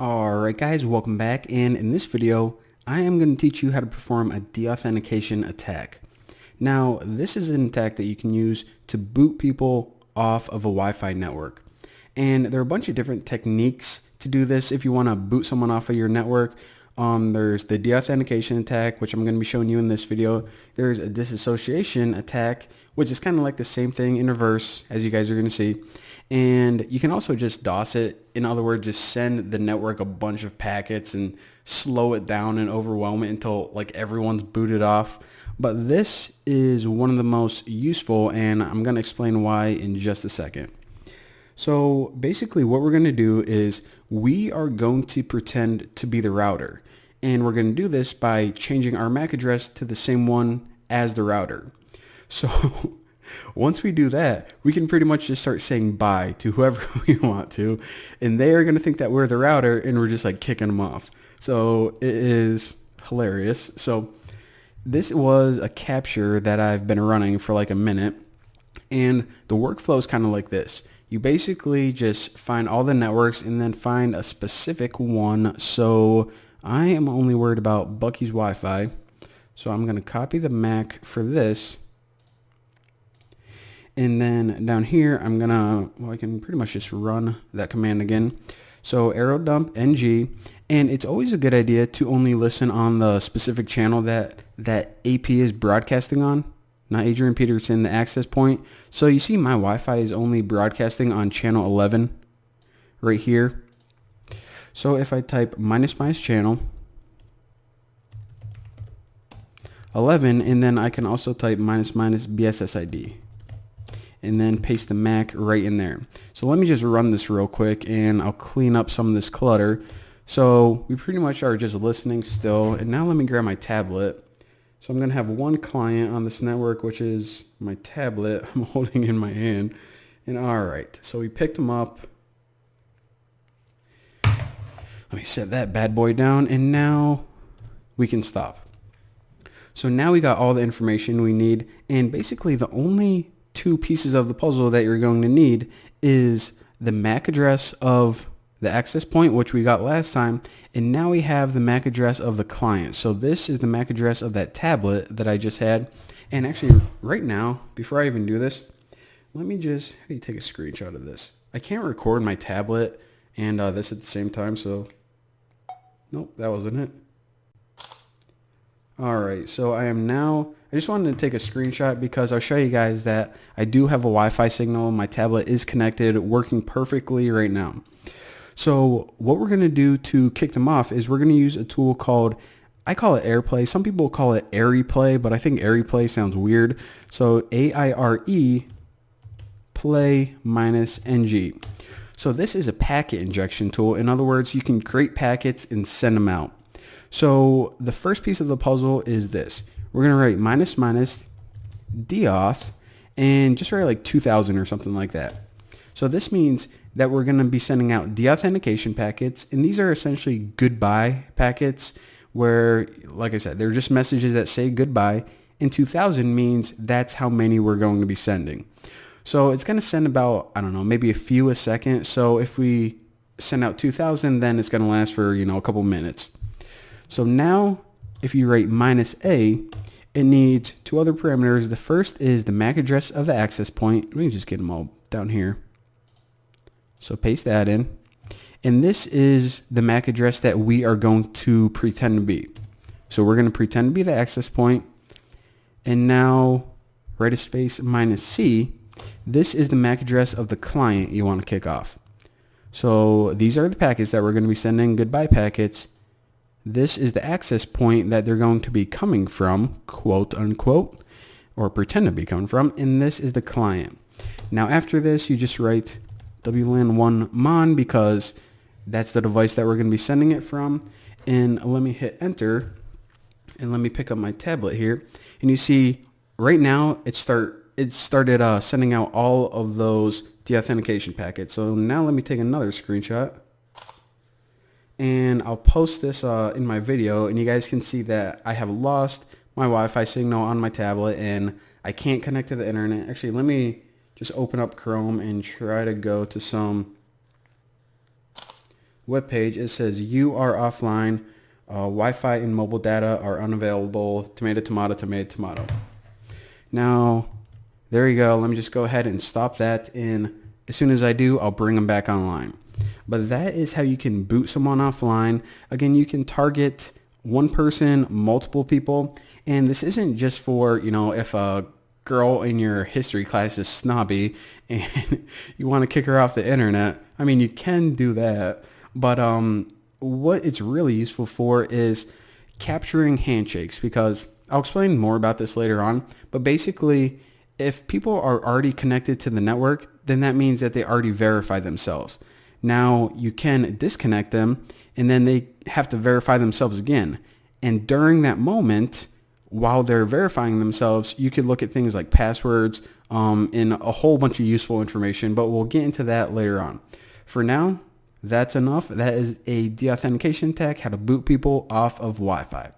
Alright guys, welcome back, and in this video I am going to teach you how to perform a deauthentication attack. Now this is an attack that you can use to boot people off of a Wi-Fi network, and there are a bunch of different techniques to do this. If you want to boot someone off of your network, there's the deauthentication attack, which I'm going to be showing you in this video. There's a disassociation attack, which is kind of like the same thing in reverse, as you guys are going to see. And you can also just DOS it. In other words, just send the network a bunch of packets and slow it down and overwhelm it until like everyone's booted off. But this is one of the most useful, and I'm going to explain why in just a second. So basically what we're going to do is we are going to pretend to be the router, and we're going to do this by changing our MAC address to the same one as the router. So once we do that, we can pretty much just start saying bye to whoever we want to, and they are going to think that we're the router and we're just like kicking them off. So it is hilarious. So this was a capture that I've been running for like a minute, and the workflow is kind of like this. You basically just find all the networks and then find a specific one. So I am only worried about Bucky's Wi-Fi. So I'm going to copy the MAC for this. And then down here, I'm going to, well, I can pretty much just run that command again. So arrow dump ng, and it's always a good idea to only listen on the specific channel that AP is broadcasting on. Not Adrian Peterson, the access point. So you see my Wi-Fi is only broadcasting on channel 11 right here. So if I type minus channel 11, and then I can also type minus BSSID and then paste the MAC right in there. So let me just run this real quick and I'll clean up some of this clutter. So we pretty much are just listening still. And now let me grab my tablet. So I'm going to have one client on this network, which is my tablet I'm holding in my hand. And all right, so we picked them up. Let me set that bad boy down, and now we can stop. So now we got all the information we need, and basically the only two pieces of the puzzle that you're going to need is the MAC address of the access point, which we got last time, and now we have the MAC address of the client. So this is the MAC address of that tablet that I just had. And actually right now, before I even do this, let me just, how do you take a screenshot of this? I can't record my tablet and this at the same time, so nope, that wasn't it. Alright, so I just wanted to take a screenshot because I'll show you guys that I do have a Wi-Fi signal. My tablet is connected, working perfectly right now. So what we're going to do to kick them off is we're going to use a tool called, I call it AirPlay. Some people call it AirPlay, but I think AirPlay sounds weird. So AIRE play -ng. So this is a packet injection tool. In other words, you can create packets and send them out. So the first piece of the puzzle is this. We're going to write -Deauth and just write like 2000 or something like that. So this means that we're going to be sending out deauthentication packets, and these are essentially goodbye packets where, like I said, they're just messages that say goodbye, and 2000 means that's how many we're going to be sending. So it's going to send about, I don't know, maybe a few a second. So if we send out 2000, then it's going to last for, a couple minutes. So now if you write -a, it needs two other parameters. The first is the MAC address of the access point. Let me just get them all down here. So paste that in. And this is the MAC address that we are going to pretend to be. So we're going to pretend to be the access point. And now write a space -c. This is the MAC address of the client you want to kick off. So these are the packets that we're going to be sending, goodbye packets. This is the access point that they're going to be coming from, quote unquote, or pretend to be coming from. And this is the client. Now after this, you just write WLAN1 mon because that's the device that we're going to be sending it from. And let me hit enter, and let me pick up my tablet here. And you see right now it started sending out all of those deauthentication packets. So now let me take another screenshot, and I'll post this in my video, and you guys can see that I have lost my Wi-Fi signal on my tablet and I can't connect to the internet. Actually, let me just open up Chrome and try to go to some web page, it says you are offline. Wi-Fi and mobile data are unavailable. Tomato, tomato, tomato, tomato. Now, there you go. Let me just go ahead and stop that. And as soon as I do, I'll bring them back online. But that is how you can boot someone offline. Again, you can target one person, multiple people. And this isn't just for, if a girl in your history class is snobby and you want to kick her off the internet. I mean, you can do that. But what it's really useful for is capturing handshakes, because I'll explain more about this later on. But basically, if people are already connected to the network, then that means that they already verified themselves. Now you can disconnect them and then they have to verify themselves again. And during that moment, while they're verifying themselves, you could look at things like passwords and a whole bunch of useful information, but we'll get into that later on. For now, that's enough. That is a deauthentication attack, how to boot people off of Wi-Fi.